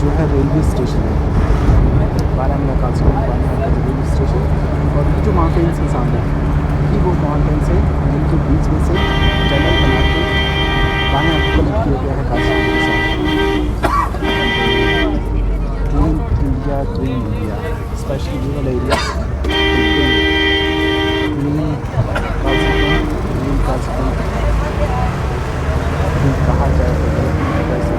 जो है railway station है, बारामूला काजीकुंड बानीहाल का रेलवे स्टेशन। और ये जो माउंटेन्स के सामने ये वो माउंटेन्स हैं जिनके बीच में से टनल बना के बानीहाल को कनेक्ट किया गया है काजीकुंड के साथ। Green India specially rural area, कहा जाए तो वैसे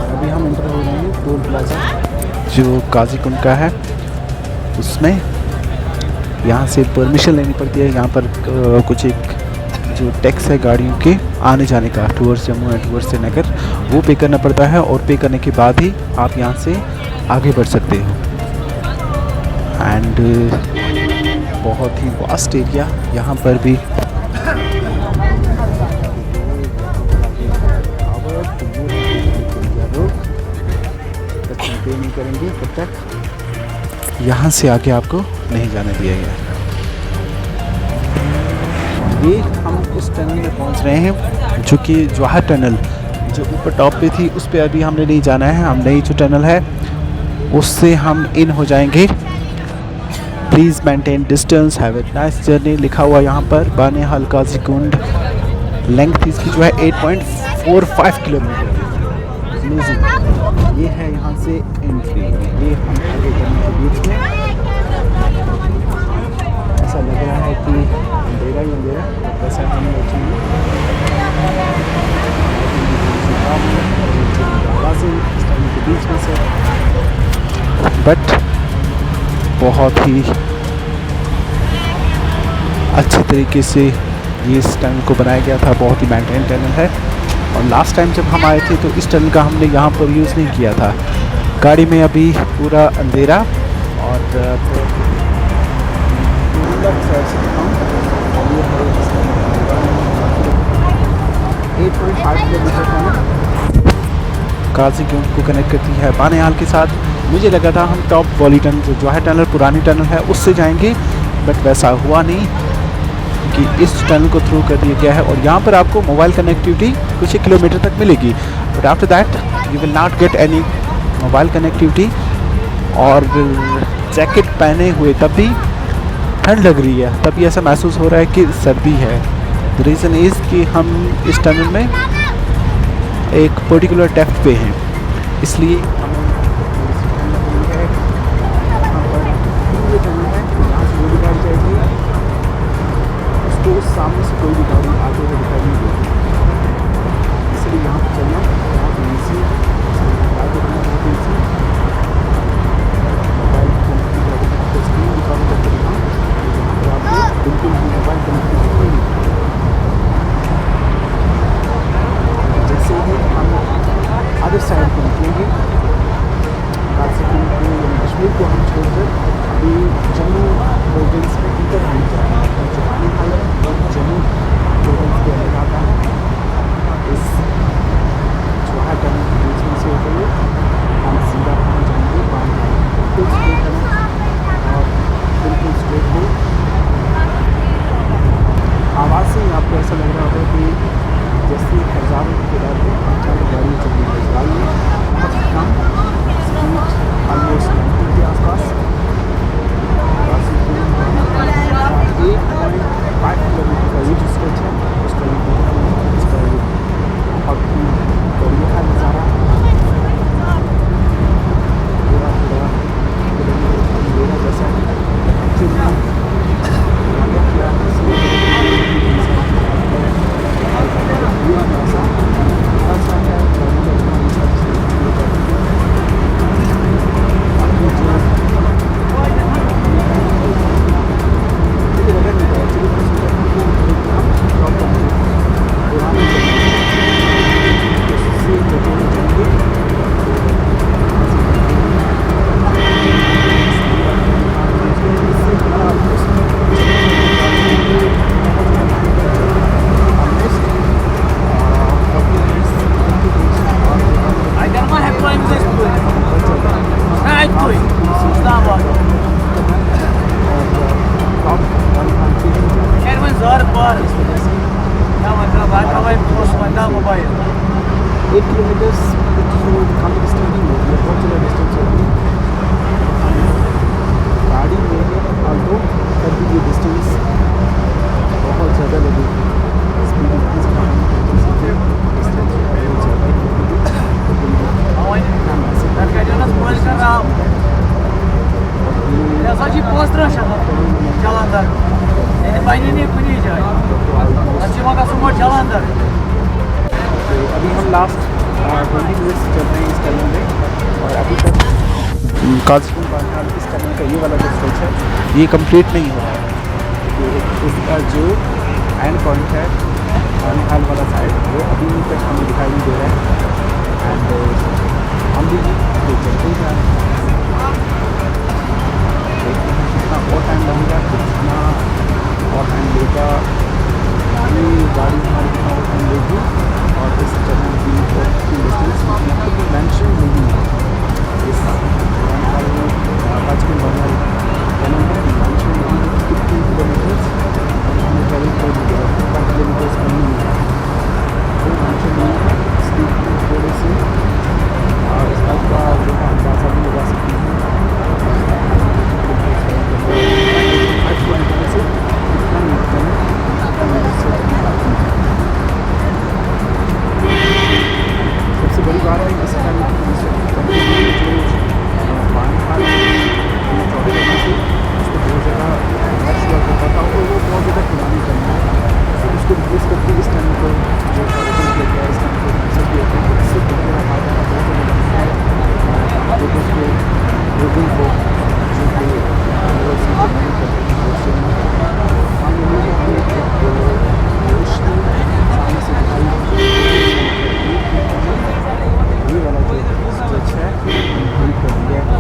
अभी हम इंटर हो रहे हैं टोल प्लाजा जो काजीकुंड का है उसमें। यहाँ से परमिशन लेनी पड़ती है। यहाँ पर कुछ एक जो टैक्स है गाड़ियों के आने जाने का towards Jammu and towards Srinagar, वो पे करना पड़ता है और पे करने के बाद ही आप यहाँ से आगे बढ़ सकते हो। एंड बहुत ही वास्ट एरिया यहाँ पर भी। पे नहीं करेंगे तब तक यहाँ से आगे आपको नहीं जाने दिया गया। ये हम उस टनल में पहुँच रहे हैं जो कि जवाहर टनल जो ऊपर टॉप पे थी, उस पे अभी हमने नहीं जाना है। हम नई जो टनल है उससे हम इन हो जाएंगे। Please maintain distance, have a nice journey लिखा हुआ यहाँ पर बानीहाल काजीकुंड। लेंथ इसकी जो है 8.45 किलोमीटर। ये है यहाँ से एंट्री। ये हम आगे करने के बीच में ऐसा लग रहा है कि अंधेरा ही अंधेरा, ऐसा हमें के बीच में से, बट बहुत ही अच्छे तरीके से ये इस टनल को बनाया गया था। बहुत ही मेंटेन टनल है। और लास्ट टाइम जब हम आए थे तो इस टनल का हमने यहाँ पर यूज़ नहीं किया था। गाड़ी में अभी पूरा अंधेरा और 8.5 किलोमीटर काजीकुंड को कनेक्ट करती है बानीहाल के साथ। मुझे लगा था हम टॉप वाली टनल जो जवाहर टनल पुरानी टनल है उससे जाएंगे, बट वैसा हुआ नहीं कि इस टनल को थ्रू कर दिया गया है। और यहाँ पर आपको मोबाइल कनेक्टिविटी कुछ ही किलोमीटर तक मिलेगी, but after that you will not get any mobile connectivity. और जैकेट पहने हुए तब भी ठंड लग रही है, तभी ऐसा महसूस हो रहा है कि सर्दी है। द रीज़न इज़ कि हम इस टनल में एक पर्टिकुलर डेप्थ पे हैं, इसलिए सामने से कोई भी गाड़ी आगे को दिखाई नहीं देती, इसलिए यहाँ पर चलना बहुत ईजी, आगे बढ़ना बहुत ईजी। मोबाइल कनेक्टिविटी स्क्रीन दिखाने करके दिखाऊँ जहाँ पर आपको बिल्कुल भी मोबाइल कनेक्टिविटी नहीं मिलती। जैसे ही हम अदर साइड को निकलेंगे काजीकुंड को यानी कश्मीर को हम छोड़कर अभी जम्मू प्रोविंस में इंटर होने जा रहे हैं। जो बानीहाल जम्मू प्रोविंस के अंदर आता है, इस जवाहर टनल के बीच में से होते हुए हम सीधा पहुँच जाएंगे बानीहाल। बिल्कुल स्ट्रेट टनल और बिल्कुल स्ट्रेट हो। आवाज़ से ही आपको ऐसा लग रहा होगा कि जैसे हज़ारों के दर पर गाड़ी चल रही है। गाड़ी बहुत कम स्पीड, ऑलमोस्ट 90 के आसपास। 8.5 किलोमीटर का ये जो स्ट्रेच है उसका ये बहुत ही बढ़िया है नज़ारा। हसा छी 15 Jalandhar. पानी नहीं कुनी जाए. अच्छी वहाँ का सुमर Jalandhar. तो अभी हम लास्ट 20 मिनट्स चल रहे हैं इस टनल में और अभी तक काजपुर बानिहाल इस टनल का ये वाला जो स्ट्रेच है ये कंप्लीट नहीं हुआ है। तो इसका जो एंड पॉइंट है बानिहाल वाला साइड वो अभी तक हमें दिखाई नहीं दे रहा है एंड हम भी चलते जा रहे हैं। कितना और टाइम लगेगा कितना और टाइम लेगा ये गाड़ी हमारी कितना और टाइम लेगी और इस टनल की डिस्टेंस यहाँ पर कोई मेंशन नहीं है इस काजपुर बानिहाल टनल में मेंशन नहीं है 15 किलोमीटर्स हमें ट्रेवल कर दिया 5 किलोमीटर्स नहीं है कोई मेंशन नहीं है स्पीड थोड़े से और इस बात का जो है अंदाज़ा भी लगा सकते हैं 5 किलोमीटर से कितना मिलता है सबसे बड़ी बात है इस टाइम जो बानिहाल चौड़े जगह से उसको बहुत ज़्यादा रश हुआ करता था और वो बहुत ज़्यादा पुरानी टनल है तो उसको रिप्लेस करके इस टाइम पर जो ओपन किया गया इस टाइम पर मैसेज भी होते हैं इससे बहुत ज़्यादा बहुत ज़्यादा लोगों को जो कि नहीं करते हैं सामने से दिखाई ये वाला जो स्ट्रेच है कंप्लीट कर दिया है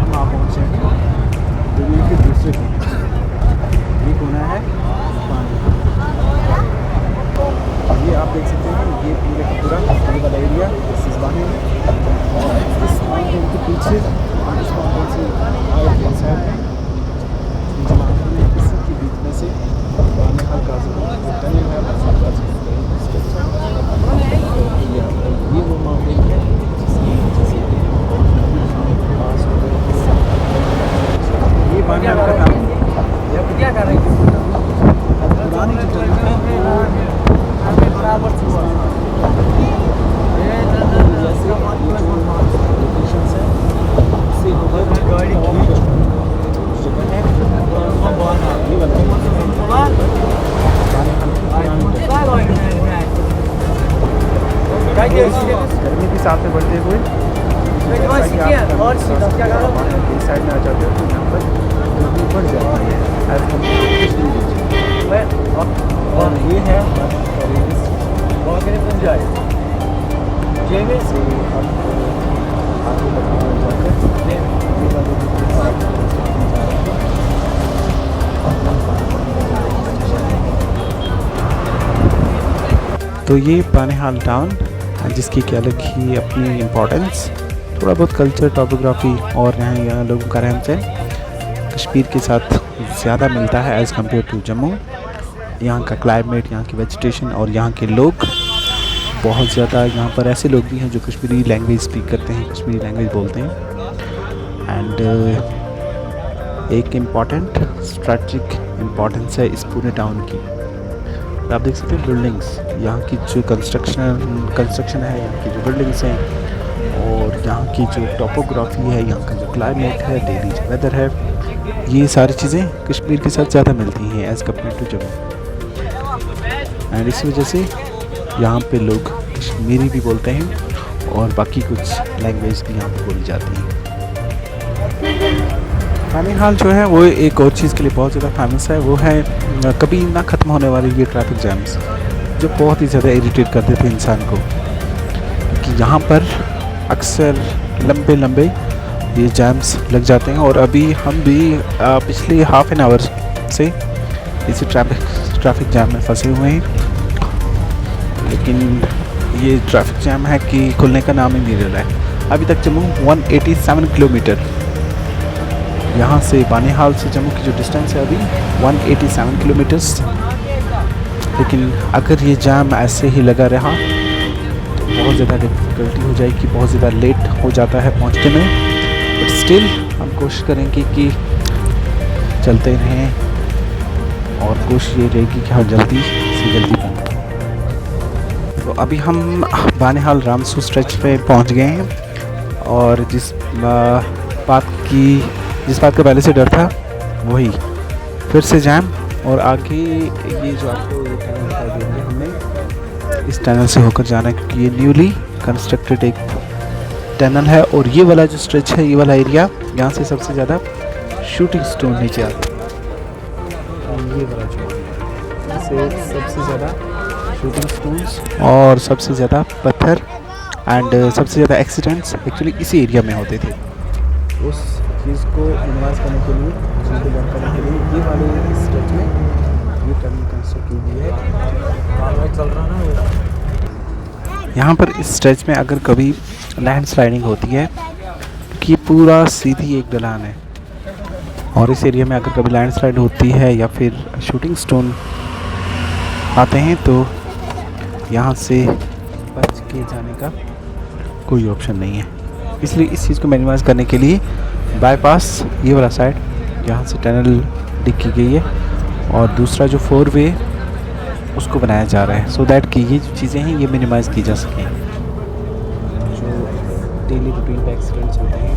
हम आ पहुँचे हैं दुनिया के दूसरे कोने ये कोना है ये आप देख सकते हैं ये पूरे का पूरा ये वाला एरिया इस बाने में और इस माउंटेन के पीछे इस माउंटेन से साइड में इसी के बीच में से बानिहाल काजपुर टनल है ये वो माउंटेन है जिसकी वजह से पास हो गए ये बानिहाल का नाम क्या कर रहे हैं? पुरानी जो टनल है बराबर हुआ लोकेशन है इससे होकर गाड़ी की जगह है ये गर्मी के साथ में बढ़ते हुए और सीधा क्या करो इस साइड में आ जाते हो तो यहाँ पर गर्मी बढ़ जाती है एज कम्पेयर और ये है जाए जेमे से आपको आगे बढ़ाया जाकर तो ये बानिहाल टाउन जिसकी की अलग ही अपनी इम्पोर्टेंस थोड़ा बहुत कल्चर टोपोग्राफी और यहाँ लोगों का रहन सहन कश्मीर के साथ ज़्यादा मिलता है एज़ कम्पेयर टू जम्मू। यहाँ का क्लाइमेट यहाँ की वेजिटेशन और यहाँ के लोग बहुत ज़्यादा यहाँ पर ऐसे लोग भी हैं जो कश्मीरी लैंग्वेज स्पीक करते हैं कश्मीरी लैंग्वेज बोलते हैं एंड एक इम्पॉर्टेंट स्ट्रेटजिक इम्पॉर्टेंस है इस पूरे टाउन की। आप देख सकते हैं बिल्डिंग्स यहाँ की जो कंस्ट्रक्शन है यहाँ की जो बिल्डिंग्स हैं और यहाँ की जो टोपोग्राफी है यहाँ का जो क्लाइमेट है डेली जो वेदर है ये सारी चीज़ें कश्मीर के साथ ज़्यादा मिलती हैं as compared to Jammu and इस वजह से यहाँ पे लोग कश्मीरी भी बोलते हैं और बाकी कुछ लैंग्वेज भी यहाँ पे बोली जाती हैं। बानिहाल जो है वो एक और चीज़ के लिए बहुत ज़्यादा फेमस है वो है कभी ना ख़त्म होने वाले ये ट्रैफिक जैम्स जो बहुत ही ज़्यादा इरिटेट करते थे इंसान को कि यहाँ पर अक्सर लंबे लंबे ये जैम्स लग जाते हैं और अभी हम भी पिछले हाफ एन आवर से इसी ट्रैफिक जैम में फंसे हुए हैं लेकिन ये ट्रैफिक जैम है कि खुलने का नाम ही नहीं ले रहा है। अभी तक जम्मू 187 किलोमीटर यहाँ से बानिहाल से जम्मू की जो डिस्टेंस है अभी 187 किलोमीटर्स लेकिन अगर ये जाम ऐसे ही लगा रहा तो बहुत ज़्यादा डिफ़िकल्टी हो जाएगी बहुत ज़्यादा लेट हो जाता है पहुँचने में बट स्टिल हम कोशिश करेंगे कि चलते रहें और कोशिश ये रहेगी कि हम जल्दी से जल्दी पहुँचें। तो अभी हम बानिहाल रामसू स्ट्रेच पे पहुँच गए हैं और जिस बात की जिस बात का पहले से डर था वही फिर से जैम। और आगे ये जो आपको ये टनल दिखाई दे रही है, हमने इस टनल से होकर जाना है क्योंकि ये न्यूली कंस्ट्रक्टेड एक टनल है। और ये वाला जो स्ट्रेच है, ये वाला एरिया, यहाँ से सबसे ज़्यादा शूटिंग स्टोन नीचे आते हैं। और ये वाला जो से सबसे ज़्यादा शूटिंग स्टोन्स और सबसे ज़्यादा पत्थर एंड सबसे ज़्यादा एक्सीडेंट्स एक्चुअली इसी एरिया में होते थे। उस चीज़ को मिनिमाइज करने के लिए, चीज़ को कम करने के लिए ये वाले स्ट्रेच में ये टनल कंस्ट्रक्ट की गई है। चल रहा ना यहाँ पर इस स्ट्रेच में अगर कभी लैंडस्लाइडिंग होती है कि पूरा सीधी एक ढलान है, और इस एरिया में अगर कभी लैंडस्लाइड होती है या फिर शूटिंग स्टोन आते हैं तो यहाँ से बच के जाने का कोई ऑप्शन नहीं है। इसलिए इस चीज़ को मिनिमाइज करने के लिए बाईपास ये वाला साइड यहाँ से टनल डिग की गई है और दूसरा जो 4 वे उसको बनाया जा रहा है, सो दैट कि ये जो चीज़ें हैं ये मिनिमाइज की जा सकें, जो डेली रूटीन पे एक्सीडेंट्स होते हैं।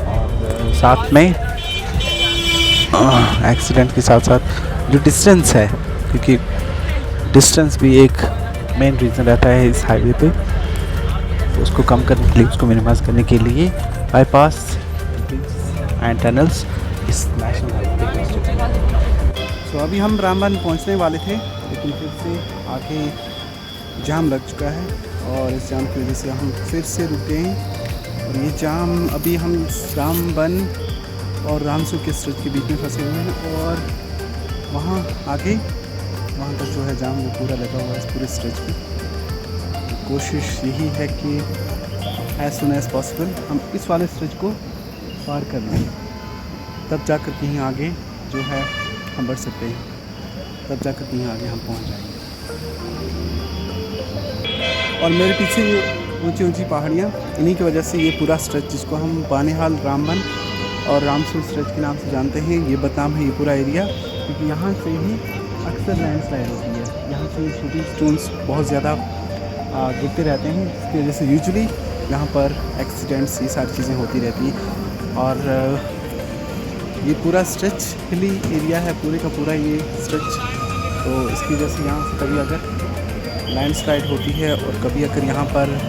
और साथ में एक्सीडेंट के साथ साथ जो डिस्टेंस है, क्योंकि डिस्टेंस भी एक मेन रीज़न रहता है इस हाईवे पे, तो उसको कम करने के लिए, उसको मिनिमाइज करने के लिए बाईपास एंड टनल्स इस नेशनल हाईवे पे कंस्ट्रक्ट हैं। सो अभी हम रामबन पहुंचने वाले थे, लेकिन फिर से आगे जाम लग चुका है और इस जाम की वजह से हम फिर से रुक गए हैं। और ये जाम अभी हम रामबन और रामसू के स्ट्रेच के बीच में फंसे हुए हैं और वहाँ आगे वहाँ का जो है जाम वो पूरा लगा हुआ है इस पूरे स्ट्रेच पे। कोशिश यही है कि एज सुन एज पॉसिबल हम इस वाले स्ट्रेच को पार कर लें, तब जाकर कहीं आगे जो है हम बढ़ सकते हैं, तब जाकर कहीं आगे हम पहुंच जाएंगे। और मेरे पीछे ये ऊंची ऊंची पहाड़ियाँ, इन्हीं की वजह से ये पूरा स्ट्रेच जिसको हम बानिहाल रामबन और रामसू स्ट्रेच के नाम से जानते हैं, ये बदनाम है ये पूरा एरिया, क्योंकि यहाँ से ही अक्सर लैंडस्लाइड होती है। यहाँ से शूटिंग स्टोन्स बहुत ज़्यादा गिरते रहते हैं, इसकी वजह से यूजुअली यहाँ पर एक्सीडेंट्स ये सारी चीज़ें होती रहती हैं। और ये पूरा स्ट्रेच हिली एरिया है, पूरे का पूरा ये स्ट्रेच, तो इसकी वजह से यहाँ से कभी अगर लैंडस्लाइड होती है और कभी अगर यहाँ पर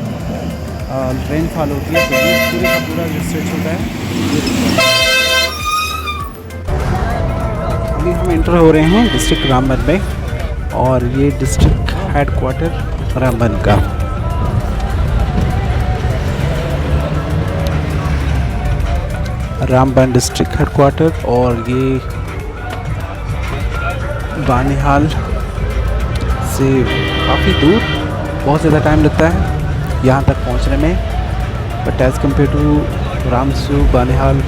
रेनफॉल होती है तो ये पूरे का पूरा जो स्ट्रेच होता है। अभी हम एंटर हो रहे हैं डिस्ट्रिक्ट रामबन में, और ये डिस्ट्रिक्ट हेडक्वार्टर रामबन का। रामबन डिस्ट्रिक्ट हेडक्वार्टर, और ये बानिहाल से काफ़ी दूर, बहुत ज़्यादा टाइम लगता है यहाँ तक पहुँचने में, but as compared to Ramsu Banihal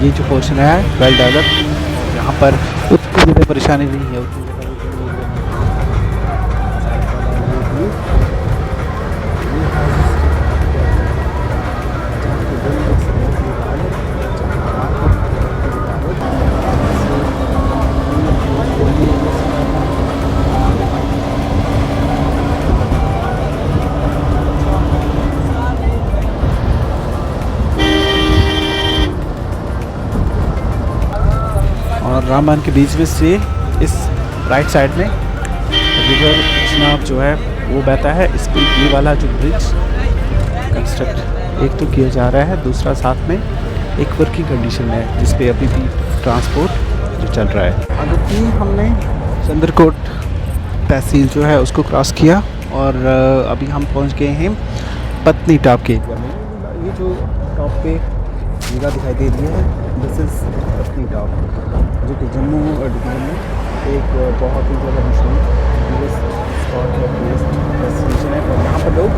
ये जो पोर्शन है वेल डेवलप्ड, यहाँ पर उतनी ज़्यादा परेशानी नहीं है, उतनी और रामबन के बीच में से इस राइट साइड में रिवर चनाब जो है वो बहता है। इस पर ये वाला जो ब्रिज कंस्ट्रक्ट एक तो किया जा रहा है, दूसरा साथ में एक वर्किंग कंडीशन है जिस पे अभी भी ट्रांसपोर्ट जो चल रहा है। अभी हमने चंद्रकोट तहसील जो है उसको क्रॉस किया और अभी हम पहुंच गए हैं पत्नी टॉप के एरिया में। ये जो टॉप पे जगह दिखाई दे रही है, दिस इज़ पत्नी टॉप, जो कि जम्मू डिवीजन में एक बहुत ही ज़्यादा मशहूर टूरिस्ट स्पॉट है, टूरिस्ट डेस्टिनेशन है। और यहाँ पर लोग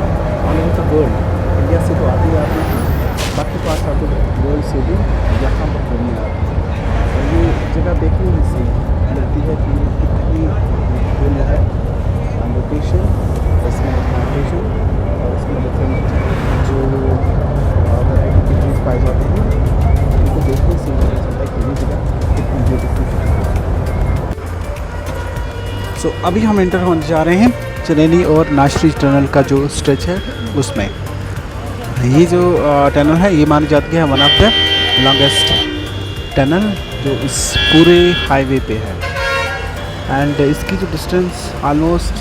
all over the world, India से तो आते ही आते हैं, बाकी पास आते वर्ल्ड से भी यहाँ पर घूमने आते हैं। और ये जगह देखने से लगती है कि कितनी फुल है लोकेशन, इसमें प्लांटेशन और इसमें डिफरेंट जो वैरायटी के चीज़ पाए जाते हैं, उनको देखने से पता चलता है कि ये जगह कितनी ब्यूटीफुल है। सो अभी हम एंटर होने जा रहे हैं चनैनी और नाशरी टनल का जो स्ट्रेच है उसमें। ये जो टनल है ये मानी जाती है one of the longest tunnel जो इस पूरे हाईवे पे है। एंड इसकी जो distance almost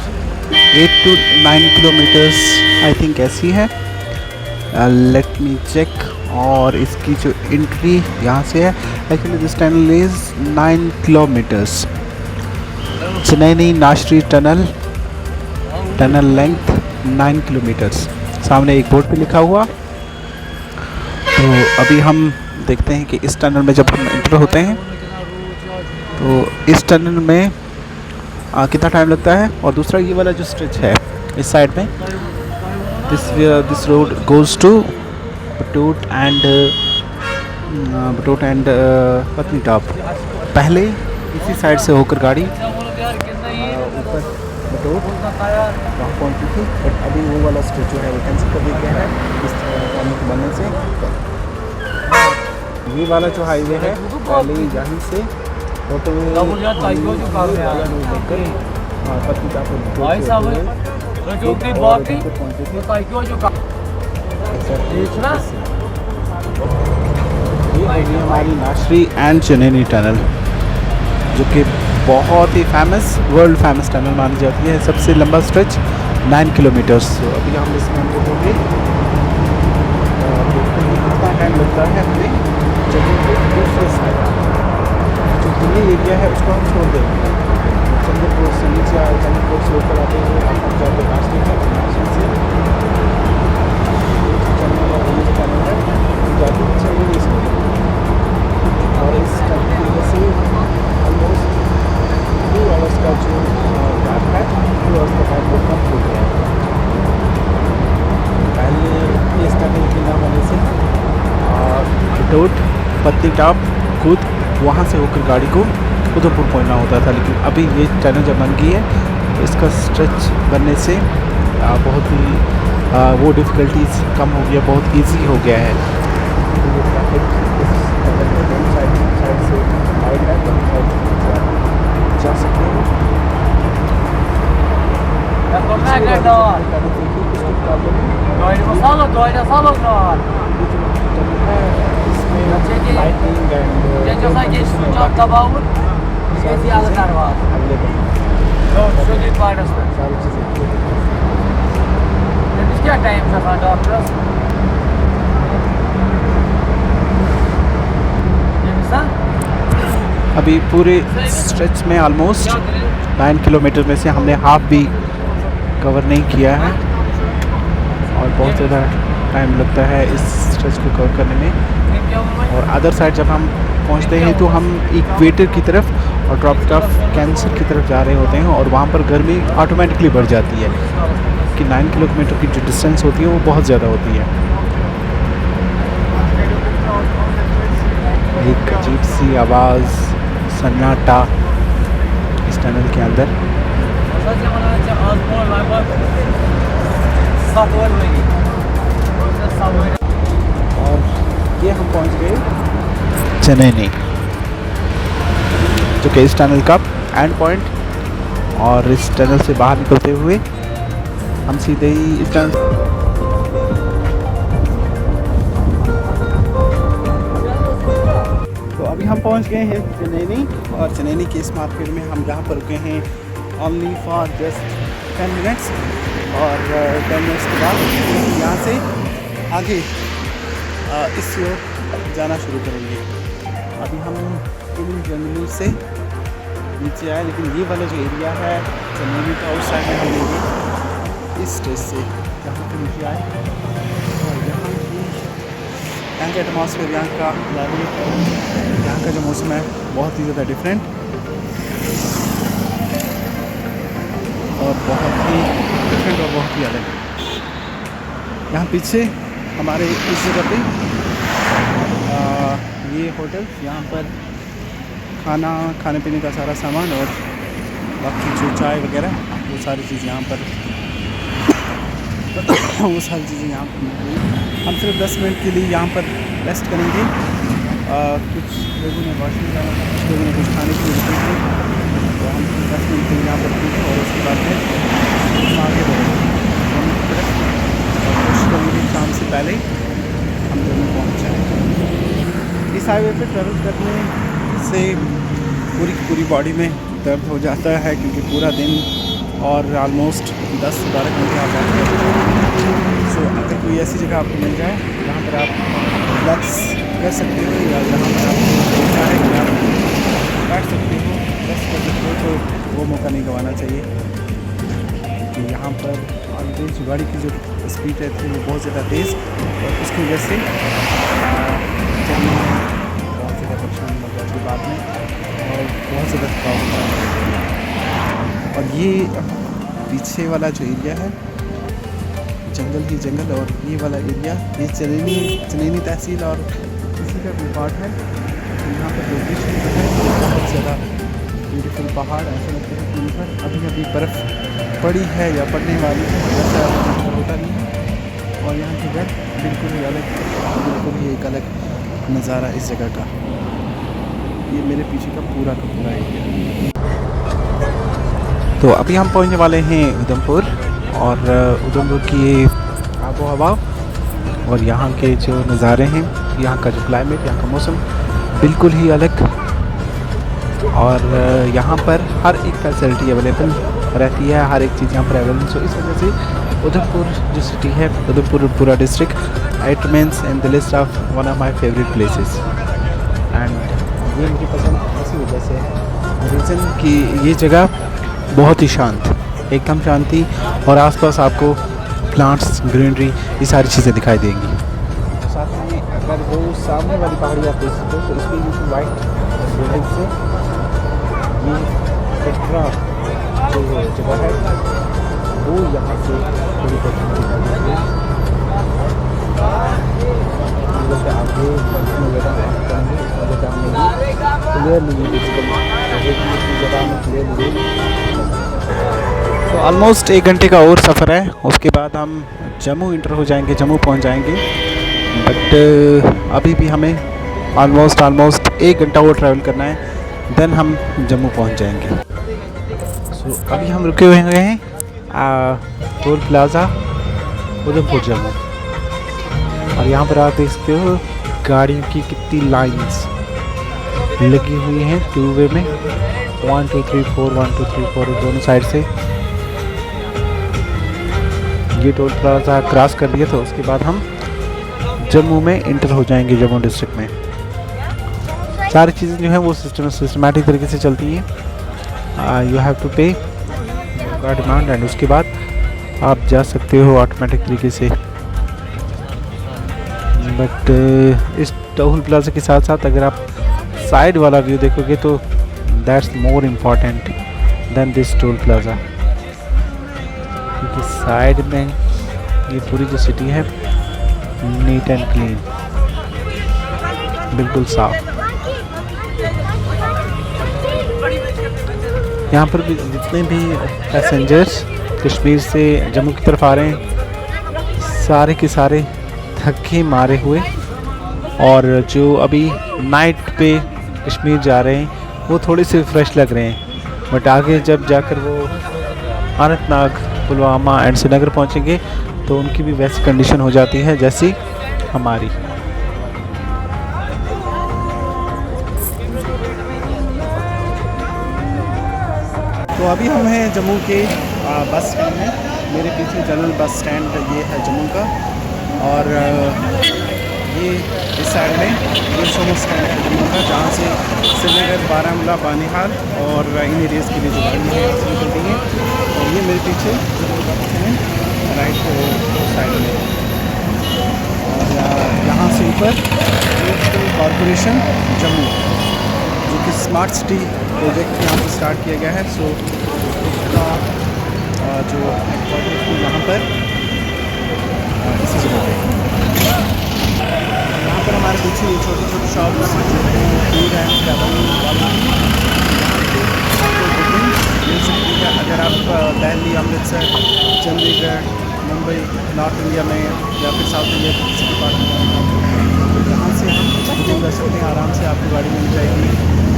8 to 9 kilometres I think ऐसी है। Let me check. और इसकी जो एंट्री यहाँ से है, actually this tunnel is 9 kilometres. Chenani Nashri tunnel, tunnel length 9 kilometres, सामने एक बोर्ड पे लिखा हुआ। तो अभी हम देखते हैं कि इस टनल में जब हम एंटर होते हैं तो इस टनल में कितना टाइम लगता है। और दूसरा ये वाला जो स्ट्रेच है इस साइड में, this road goes to Batote and Patnitop. पहले इसी साइड से होकर गाड़ी ऊपर बटोट वहाँ पहुँची थी, बट अभी वो वाला स्ट्रेच जो है वो कैंसिल कर दिया गया है इस पानी के बनने से। ये वाला जो हाईवे है पहले यहाँ से हमारी नाश्री एंड चेन्नई टनल, जो कि बहुत ही फेमस, वर्ल्ड फेमस टनल मानी जाती है। सबसे लंबा स्ट्रेच 9 किलोमीटर्स। तो अभी हम इसमें हम होंगे, कितना टाइम लगता है हमें जगह के दूसरे साइड। जो दिल्ली एरिया है उसको हम छोड़ देंगे, चंद्रपुर से नीचे आए, चंद्रपुर से ऊपर आते हुए हम जाते नाश्ते हैं, नाश्ते से चलने का दिल्ली टनल है जाते चंद्रपुर से। और इस तरीके से ऑलमोस्ट 2 आवर्स का जो गैप है, 2 आवर्स का टाइम वो कम हो गया है। पहले इस टनल के ना होने से बटोट, पत्नीटॉप, खुद वहाँ से होकर गाड़ी को उधमपुर पहुँचना होता था। लेकिन अभी ये टनल जब बन गई है तो इसका स्ट्रेच बनने से बहुत ही वो डिफ़िकल्टीज कम हो गया, बहुत इजी हो गया है। साइड से जा सकते हो। क्या टाइम था डॉक्टर? अभी पूरे स्ट्रेच में ऑलमोस्ट 9 किलोमीटर में से हमने हाफ भी कवर नहीं किया है और बहुत ज़्यादा टाइम लगता है इस स्ट्रेच को कवर करने में। और अदर साइड जब हम पहुंचते हैं तो हम इक्वेटर की तरफ और ड्रॉप ऑफ कैंसर की तरफ जा रहे होते हैं और वहाँ पर गर्मी ऑटोमेटिकली बढ़ जाती है कि 9 किलोमीटर की जो डिस्टेंस होती है वो बहुत ज़्यादा होती है। एक अजीब सी आवाज़, सन्नाटा इस टनल के अंदर। और ये हम पहुंच गए चेन्नई, जो कि इस टनल का एंड पॉइंट। और इस टनल से बाहर निकलते हुए हम सीधे ही इस टनल अभी हम पहुंच गए हैं चेन्नई। और चेन्नई के इस मार्केट में हम जहाँ पर रुके हैं ओनली फॉर जस्ट 10 मिनट्स। और 10 मिनट्स के बाद यहाँ से आगे इस ओर जाना शुरू करेंगे। अभी हम इन जंगलों से नीचे आए, लेकिन ये वाला जो एरिया है चेन्नई का उस साइड में हम लेंगे इस स्टेज से जहाँ पर नीचे आए। और यहाँ का एटमॉस्फेयर, यहाँ का क्लाइमेट, यहाँ का जो मौसम है बहुत ही ज़्यादा डिफरेंट और बहुत ही डिफरेंट और बहुत ही अलग है। यहाँ पीछे हमारे इस जगह पे ये होटल, यहाँ पर खाने पीने का सारा सामान और बाकी जो चाय वगैरह वो सारी चीज़ यहाँ पर वो सारी चीज़ें यहाँ पर मिल रही। हम सिर्फ 10 मिनट के लिए यहाँ पर रेस्ट करेंगे। कुछ लोगों ने वॉशरूम जाना था, कुछ लोगों ने कुछ खाने के लिए रुके थे, तो हम 10 मिनट के लिए यहाँ पर रुके और उसके बाद में हम आगे बढ़ेंगे और कोशिश करेंगे शाम से पहले हम जम्मू पहुँच जाएँ। इस हाईवे पे ट्रैवल करने से पूरी बॉडी में दर्द हो जाता है, क्योंकि पूरा दिन और ऑलमोस्ट 10 से 12 घंटे आप बैठ करते हैं। सो अगर कोई ऐसी जगह आपको मिल जाए जहाँ पर आप रिलैक्स कर सकते हो, या जहाँ पर आपको लगता है कि आप बैठ सकते हो, रेस्ट कर सकते हो, तो वो मौका नहीं गंवाना चाहिए। क्योंकि यहाँ पर ऑलवेज गाड़ी की जो स्पीड रहती है वो बहुत ज़्यादा तेज़, और उसकी वजह से चलने में बहुत ज़्यादा परेशानी हो जाती है बाद में, और बहुत ज़्यादा थकावट होता है। और ये पीछे वाला जो एरिया है जंगल ही जंगल, और ये वाला एरिया ये चनैनी तहसील और इसी का भी पार्ट है। यहाँ पर जो बीच में है बहुत ज़्यादा ब्यूटीफुल पहाड़, ऐसा लगता है कि ऊपर अभी बर्फ़ पड़ी है या पड़ने वाली है, वैसा होता नहीं है। और यहाँ की घर बिल्कुल ही एक अलग नज़ारा इस जगह का। ये मेरे पीछे का पूरा एरिया। तो अभी हम पहुँचने वाले हैं उधमपुर, और उधमपुर की आबो हवा और यहाँ के जो नज़ारे हैं, यहाँ का जो क्लाइमेट, यहाँ का मौसम बिल्कुल ही अलग। और यहाँ पर हर एक फैसिलिटी अवेलेबल रहती है, हर एक चीज़ यहाँ पर अवेलेबल। सो इस वजह से उधमपुर जो सिटी है, उधमपुर पूरा district, it means in the list of one of my favourite places. And ये मुझे पसंद इसी वजह से है, रीज़न कि ये जगह बहुत ही शांत, एकदम शांति, और आसपास आपको प्लांट्स, ग्रीनरी, ये सारी चीज़ें दिखाई देंगी। तो साथ में अगर वो सामने वाली पहाड़ी आप देख सकते हो, तो इसकी यूँ वाइट बिल्डिंग से ये कटरा जो जगह है वो यहाँ से थोड़ी बहुत दिखाई देती है। आगे तो ऑलमोस्ट 1 घंटे का और सफ़र है, उसके बाद हम जम्मू इंटर हो जाएंगे, जम्मू पहुंच जाएंगे। बट अभी भी हमें ऑलमोस्ट 1 घंटा और ट्रैवल करना है, देन हम जम्मू पहुंच जाएंगे। सो अभी हम रुके हुए हैं टोल प्लाज़ा उधमपुर जम्मू, और यहाँ पर आप देख सकते हो गाड़ियों की कितनी लाइन्स लगी हुई हैं टू वे में, 1 2 3 4 1 2 3 4 दोनों साइड से। ये टोल प्लाज़ा क्रॉस कर लिया, तो उसके बाद हम जम्मू में इंटर हो जाएंगे, जम्मू डिस्ट्रिक्ट में। सारी चीज़ें जो हैं वो सिस्टमेटिक तरीके से चलती हैं। यू हैव टू पे का डिमांड, एंड उसके बाद आप जा सकते हो ऑटोमेटिक तरीके से। बट इस टोल प्लाज़ा के साथ साथ अगर आप साइड वाला व्यू देखोगे तो that's more important than this toll plaza, क्योंकि साइड में ये पूरी जो सिटी है नीट एंड क्लीन, बिल्कुल साफ। यहाँ पर भी जितने भी पैसेंजर्स कश्मीर से जम्मू की तरफ आ रहे हैं, सारे के सारे थके मारे हुए, और जो अभी नाइट पे कश्मीर जा रहे हैं वो थोड़े से फ्रेश लग रहे हैं। बट आगे जब जाकर वो अनंतनाग, पुलवामा एंड श्रीनगर पहुँचेंगे तो उनकी भी वैसी कंडीशन हो जाती है जैसी हमारी। तो अभी हम हैं जम्मू के बस स्टैंड में। मेरे पीछे जनरल बस स्टैंड ये है जम्मू का, और ये इस साइड में ये सोमो स्टैंड है जम्मू का, जहाँ से श्रीनगर, बारामूला, बानीहाल और इन एरियाज़ के लिए जो गाड़ी है निकलती हैं। और ये मेरे पीछे राइट साइड में, और यहाँ से ऊपर कॉरपोरेशन जम्मू, जो कि स्मार्ट सिटी प्रोजेक्ट यहाँ पर स्टार्ट किया गया है। सो उसका जो हेडक्वार्टर यहाँ पर इसी जगह पे, यहाँ पर हमारे पीछे ये छोटे छोटे शॉप्स फूड एंड ट्रैवल मिल सकती है। अगर आप दिल्ली, अमृतसर, चंडीगढ़, मुंबई, नॉर्थ इंडिया में या फिर साउथ इंडिया के किसी भी पार्ट में, यहाँ से हम बुकिंग कर सकते हैं, आराम से आपको गाड़ी मिल जाएगी,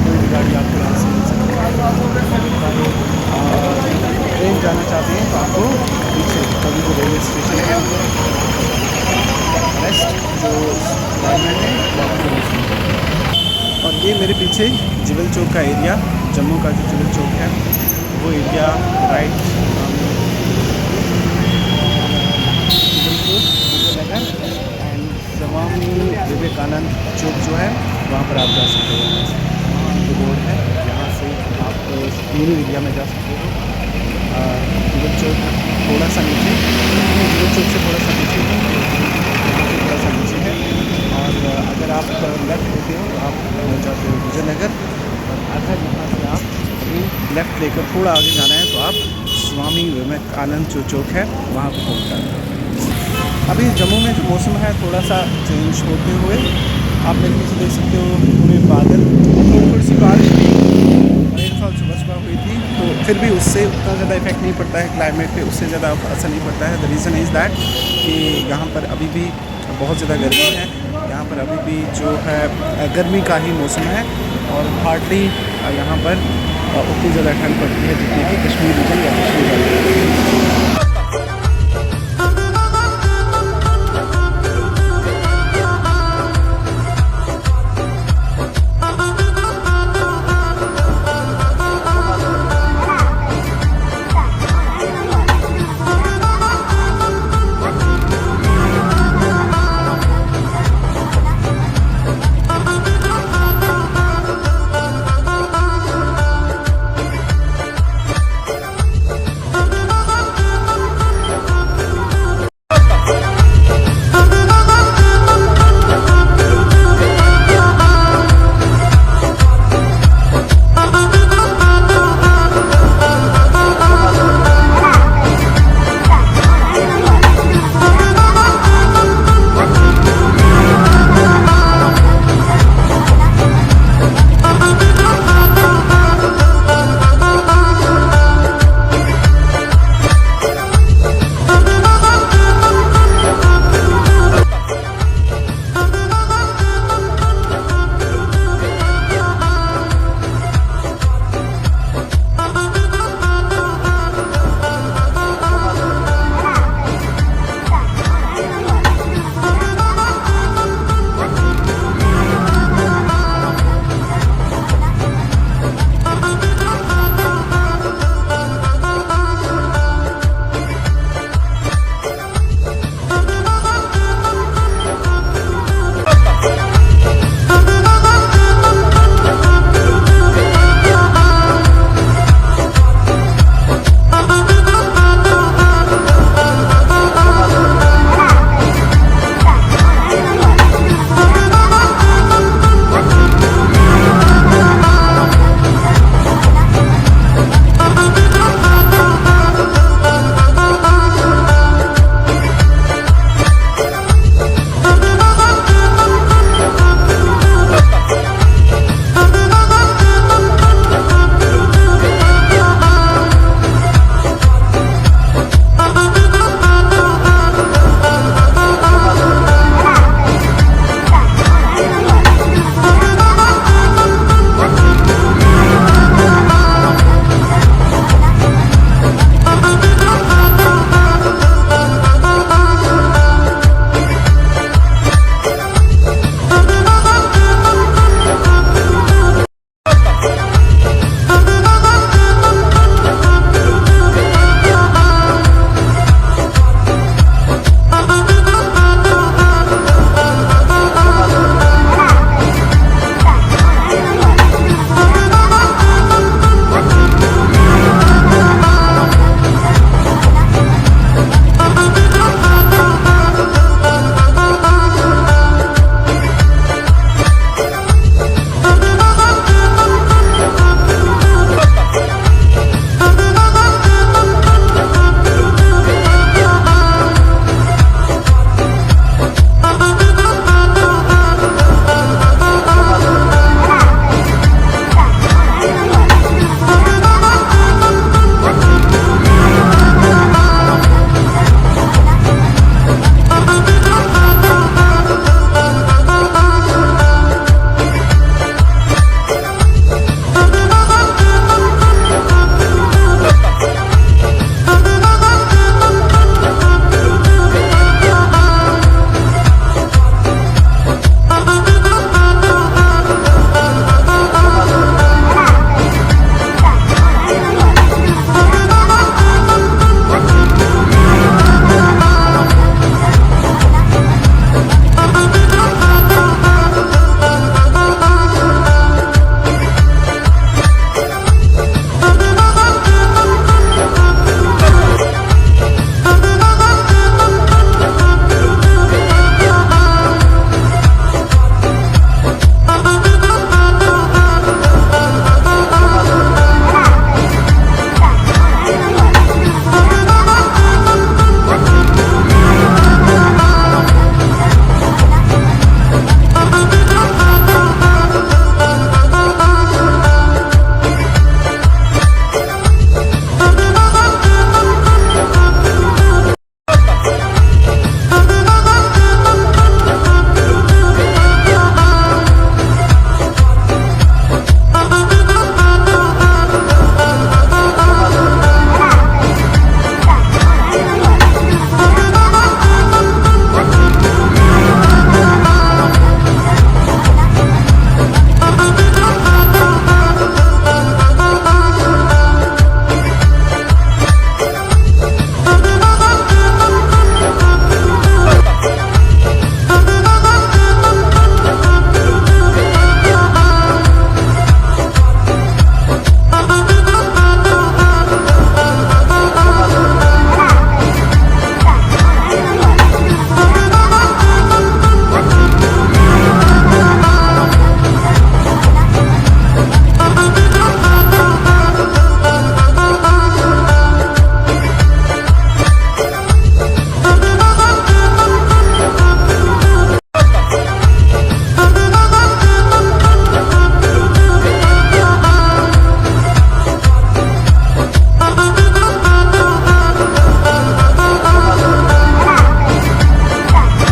कोई भी गाड़ी आपको यहाँ से मिल सकती है। ट्रेन जाना चाहते हैं तो आपको पीछे कभी जो रेलवे स्टेशन है रेस्ट जो गवर्नमेंट है ये मेरे पीछे जिबल चौक का एरिया, जम्मू का जो जिबल चौक है वो area right and Swami Vivekananda चौक जो है वहाँ पर आप जा सकते हो। जो रोड है यहाँ से आप तीनों एरिया में जा सकते हो। जिबल चौक थोड़ा सा नीचे, जिबल चौक से थोड़ा सा नीचे है, यहाँ से थोड़ा सा नीचे है। और अगर आप लेफ़्ट लेते हो तो आप जाते हो विजयनगर, और अगर यहाँ से आप लेफ़्ट लेकर थोड़ा आगे जाना है तो आप स्वामी विवेकानंद जो चौक है वहाँ पर पहुँच जाते हो। अभी जम्मू में जो मौसम है थोड़ा सा चेंज होते हुए आप मेरे पीछे देख सकते हो पूरे बादल, थोड़ी सी बारिश भी मेरे ख्याल सुबह हुई थी, तो फिर भी उससे उतना ज़्यादा इफेक्ट नहीं पड़ता है क्लाइमेट पे, उससे ज़्यादा असर नहीं पड़ता है। द रीज़न इज़ दैट कि यहाँ पर अभी भी बहुत ज़्यादा गर्मी है, यहाँ पर अभी भी जो है गर्मी का ही मौसम है, और हार्डली यहाँ पर उतनी ज़्यादा ठंड पड़ती है जितनी कि कश्मीर रीजन या कश्मीर वाले।